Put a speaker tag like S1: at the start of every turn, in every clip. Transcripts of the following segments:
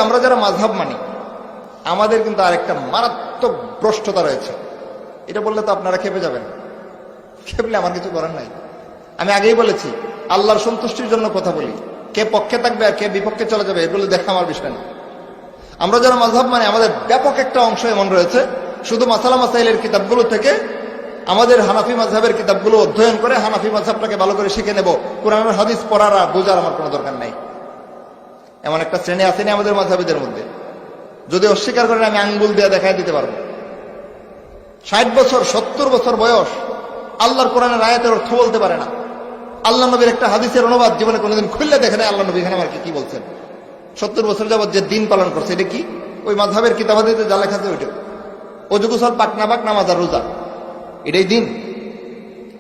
S1: আমরা যারা মাযহাব মানি আমাদের কিন্তু আরেকটা মারাত্মক ভ্রষ্টতা রয়েছে। এটা বললে তো আপনারা খেপে যাবেন, খেপলে আমার কিছু করার নাই। আমি আগেই বলেছি আল্লাহর সন্তুষ্টির জন্য কথা বলি, কে পক্ষে থাকবে আর কে বিপক্ষে চলে যাবে এগুলো দেখা আমার বিষয় না। আমরা যারা মাযহাব মানে আমাদের ব্যাপক একটা অংশ এমন রয়েছে শুধু মাসালা মাসাইলের কিতাবগুলো থেকে আমাদের হানাফি মাযহাবের কিতাবগুলো অধ্যয়ন করে হানাফি মাযহাবটাকে ভালো করে শিখে নেব, কোরআনের হাদিস পড়ার আর বোঝার আমার কোনো দরকার নাই। এমন একটা শ্রেণী আসেনি আমাদের মাযহাবীদের মধ্যে, যদি অস্বীকার করেন আমি আঙ্গুল দিয়ে দেখাই দিতে পারবো। 60 বছর 70 বছর বয়স আল্লাহর কোরআনের আয়াতের অর্থ বলতে পারে না, আল্লাহ নবীর একটা হাদিসের অনুবাদ জীবনে কোনোদিন খুললে দেখে না আল্লাহ নবী এখানে আমার কি বলছেন। 70 বছর যাবত যে দিন পালন করছে এটা কি? ওই মাযহাবের কিতাবাদিতে যা লেখা আছে ওইটা, অজু গোসল পাক না পাক নামাজ আর রোজা, এটাই দিন,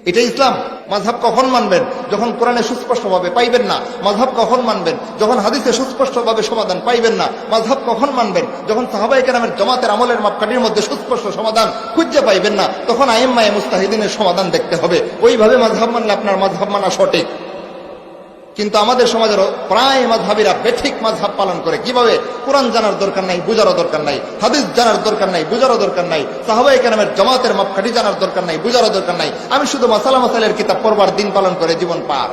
S1: এটাই ইসলাম। মাযহাব কখন মানবেন? যখন কোরআনে সুস্পষ্টভাবে পাইবেন না। মাযহাব কখন মানবেন? যখন হাদিসে সুস্পষ্টভাবে সমাধান পাইবেন না। মাযহাব কখন মানবেন? যখন সাহাবায়ে কেরামের জামাতের আমলের মাপকাঠির মধ্যে সুস্পষ্ট সমাধান খুঁজে পাইবেন না, তখন আইম্মায়ে মুজতাহিদিনের সমাধান দেখতে হবে। ওইভাবে মাযহাব মানলে আপনার মাযহাব মানা সঠিক। কিন্তু আমাদের সমাজের প্রায় মাযহাবীরা বেঠিক মাযহাব পালন করে। কিভাবে? কোরআন জানার দরকার নাই, বুঝারও দরকার নাই, হাদিস জানার দরকার নাই, বুঝারও দরকার নাই, সাহাবায়ে কেরামের জামাতের মাপকাঠি জানার দরকার নাই, বুঝারও দরকার নাই, আমি শুধু মাসালা মাসাইলের কিতাব পড়বার দিন পালন করে জীবন পার।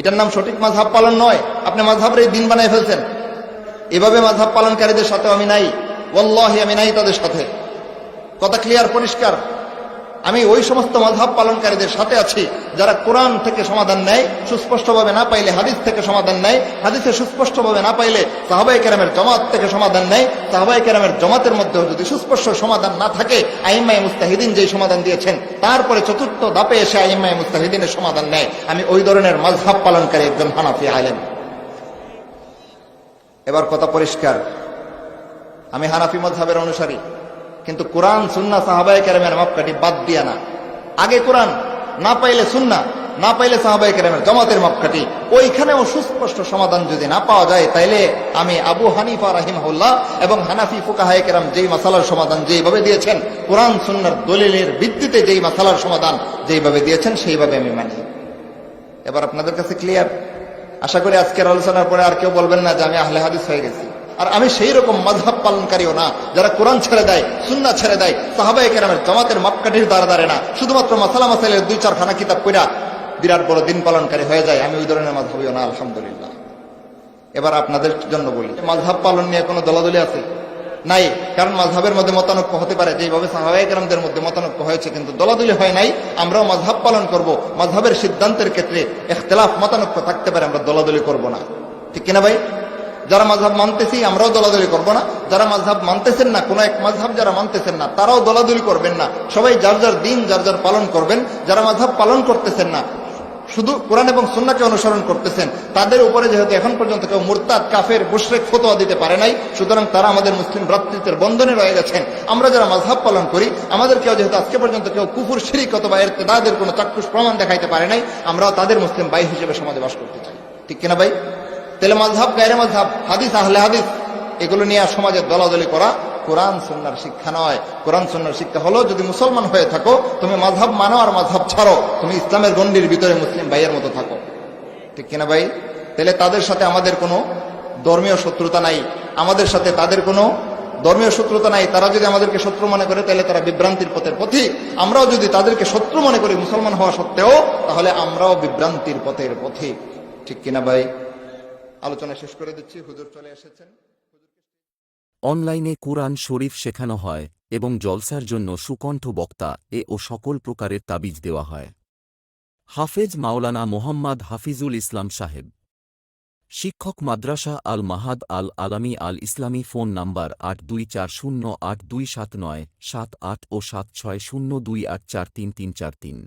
S1: এটার নাম সঠিক মাযহাব পালন নয়। আপনি মাযহাবের এই দিন বানায় ফেলছেন। এভাবে মাযহাব পালনকারীদের সাথে আমি নাই, ওয়াল্লাহি আমি নাই তাদের সাথে। কথা ক্লিয়ার, পরিষ্কার। আমি ওই সমস্ত মাযহাব পালনকারীদের সাথে আছি যারা কোরআন থেকে সমাধান নেয়, সুস্পষ্টভাবে না পাইলে হাদিস থেকে সমাধান নেয়, হাদিসে সুস্পষ্টভাবে না পাইলে সাহাবায়ে কেরামের জামাত থেকে সমাধান নেয়, সাহাবায়ে কেরামের জামাতের মধ্যে যদি সুস্পষ্ট সমাধান না থাকে আইম্মায়ে মুজতাহিদিন যেই সমাধান দিয়েছেন তারপরে চতুর্থ ধাপে এসে আইম্মায়ে মুজতাহিদিনের সমাধান নেয়। আমি ওই ধরনের মাযহাব পালনকারী একজন হানাফি আলেম। এবার কথা পরিষ্কার, আমি হানাফি মাযহাবের অনুসারী, কিন্তু কোরআন সুন্নাহ সাহাবায়ে কেরামের মাপকাঠি বাদ দিয়া না। আগে কোরআন, না পাইলে সুন্নাহ, না পাইলে সাহাবায়ে কেরামের জামাতের মাপকাঠি। ওইখানেও সুস্পষ্ট সমাধান যদি না পাওয়া যায় তাইলে আমি আবু হানিফা রাহিমাহুল্লাহ এবং হানাফি ফুকাহায়ে কেরাম যেই মাসালার সমাধান যেইভাবে দিয়েছেন, কোরআন সুন্নাহর দলিলের ভিত্তিতে যেই মাসালার সমাধান যেইভাবে দিয়েছেন সেইভাবে আমি মানি। এবার আপনাদের কাছে ক্লিয়ার? আশা করি আজকের আলোচনার পরে আর কেউ বলবেন না যে আমি আহলে হাদিস হয়ে গেছি। আর আমি সেই রকম মাযহাব পালনকারীও না যারা কোরআন ছেড়ে দেয়, সুন্নাহ ছেড়ে দেয়, সাহাবায়ে কেরামের জামাতের মাপকাঠির দ্বারা দাঁড়ে না, শুধুমাত্র মাসালা মাসাইলের 2-4 খানা কিতাব পড়া বিরাট বড় দিন পালনকারী হয়ে যায়। আমি ওই ধরনের মাযহাবিও না, আলহামদুলিল্লাহ। এবার আপনাদের জন্য বলি, মাযহাব পালন নিয়ে কোনো দলাদলি আছে? নাই। কারণ মাযহাবের মধ্যে মতানৈক্য হতে পারে, যেভাবে সাহাবায়ে কেরামদের মধ্যে মতানৈক্য হয়েছে, কিন্তু দলাদলি হয় নাই। আমরাও মাযহাব পালন করব, মাযহাবের সিদ্ধান্তের ক্ষেত্রে ইখতিলাফ মতানৈক্য থাকতে পারে, আমরা দলাদলি করব না। ঠিক কিনা ভাই? যারা মাযহাব মানতেছি আমরাও দলাদলি করব না, যারা মাযহাব মানতেছেন না, কোন এক মাযহাব যারা মানতেছেন না তারাও দলাদলি করবেন না। সবাই যার যার দিন যার যার পালন করবেন। যারা মাযহাব পালন করতেছেন না, শুধু কোরআন এবং সুন্নাহকে অনুসরণ করতেছেন, তাদের উপরে যেহেতু এখন পর্যন্ত কেউ মুরতাদ, কাফের, মুশরিক ফতোয়া দিতে পারে নাই, সুতরাং তারা আমাদের মুসলিম ভ্রাতৃত্বের বন্ধনে রয়ে গেছেন। আমরা যারা মাযহাব পালন করি আমাদেরকেও যেহেতু আজকে পর্যন্ত কেউ কুফর, শিরক অথবা ইরতিদাদের কোনো চাক্ষুষ প্রমাণ দেখাইতে পারে নাই, আমরাও তাদের মুসলিম ভাই হিসেবে সমাজে বাস করতে চাই। ঠিক কিনা ভাই? তাহলে মাযহাব, গায়রে মাযহাব, হাদিস, আহলে হাদিস এগুলো নিয়ে সমাজে দলাদলি করা কোরআন সুন্নাহর শিক্ষা নয়। কোরআন সুন্নাহর শিক্ষা হলো যদি মুসলমান হয়ে থাকো তুমি মাযহাব মানো আর মাযহাব ছাড়ো, তুমি ইসলামের গণ্ডির ভিতরে মুসলিম ভাইয়ের মতো থাকো। ঠিক কিনা ভাই? তাহলে তাদের সাথে আমাদের কোনো ধর্মীয় শত্রুতা নাই, আমাদের সাথে তাদের কোনো ধর্মীয় শত্রুতা নাই। তারা যদি আমাদেরকে শত্রু মনে করে তাহলে তারা বিভ্রান্তির পথের পথিক। আমরাও যদি তাদেরকে শত্রু মনে করি মুসলমান হওয়া সত্ত্বেও, তাহলে আমরাও বিভ্রান্তির পথের পথিক। ঠিক কিনা ভাই? আলোচনা শেষ করে দিচ্ছি, হুজুর চলে এসেছেন।
S2: অনলাইনে কুরআন শরীফ শেখানো হয় এবং জলসার জন্য সুকণ্ঠ বক্তা ও সকল প্রকারের তাবিজ দেওয়া হয়। হাফেজ মাওলানা মোহাম্মদ হাফিজুল ইসলাম সাহেব, শিক্ষক মাদ্রাসা আল মাহাদ আল আলামী আল ইসলামী। ফোন নাম্বার 8240827978 ও 7602843343।